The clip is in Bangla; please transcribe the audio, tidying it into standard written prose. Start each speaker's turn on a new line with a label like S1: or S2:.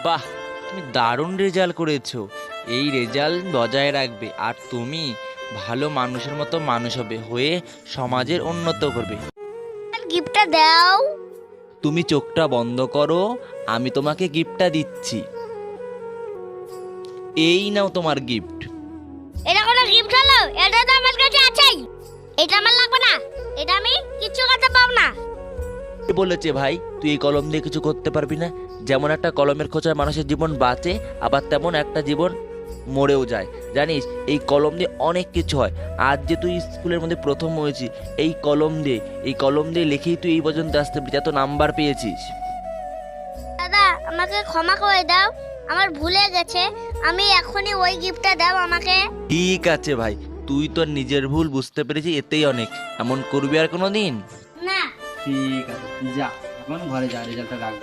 S1: বাহ, তুমি দারুণ রেজাল্ট করেছো। এই রেজাল্ট বজায় রাখবে আর তুমি ভালো মানুষের মতো মানুষ হয়ে সমাজের উন্নত করবে।
S2: গিফটটা দাও।
S1: তুমি চোখটা বন্ধ করো, আমি তোমাকে গিফটটা দিচ্ছি। এই নাও তোমার গিফট।
S2: এটা কোনো গিফট হলো? এটা তো আমার কাছে আছেই। এটা আমার লাগবে না, এটা আমি কিচ্ছু করতে পারবো না।
S1: কে বলেছে ভাই তুই এই কলম দিয়ে কিছু করতে পারবি না? যেমন একটা কলমের খোঁচায় মানুষের জীবন বাঁচে, আবার তেমন একটা জীবন মরেও যায়। জানিস এই কলম দিয়ে অনেক কিছু হয়। আজ যে তুই স্কুলের মধ্যে প্রথম হয়েছিস এই কলম দিয়ে লিখেই তুই এই পর্যন্ত আসতে পেরেছিস, এত নাম্বার পেয়েছিস।
S2: দাদা আমাকে ক্ষমা করে দাও, আমার ভুলে গেছে। আমি এখনই ওই গিফটটা দাও আমাকে।
S1: ঠিক আছে ভাই, তুই তোর নিজের ভুল বুঝতে পেরেছিস, এতেই অনেক। এমন করবি আর কোনো দিন?
S2: না।
S3: ঠিক আছে, যা এখন ঘরে যা, রেজাল্টটা রাখ।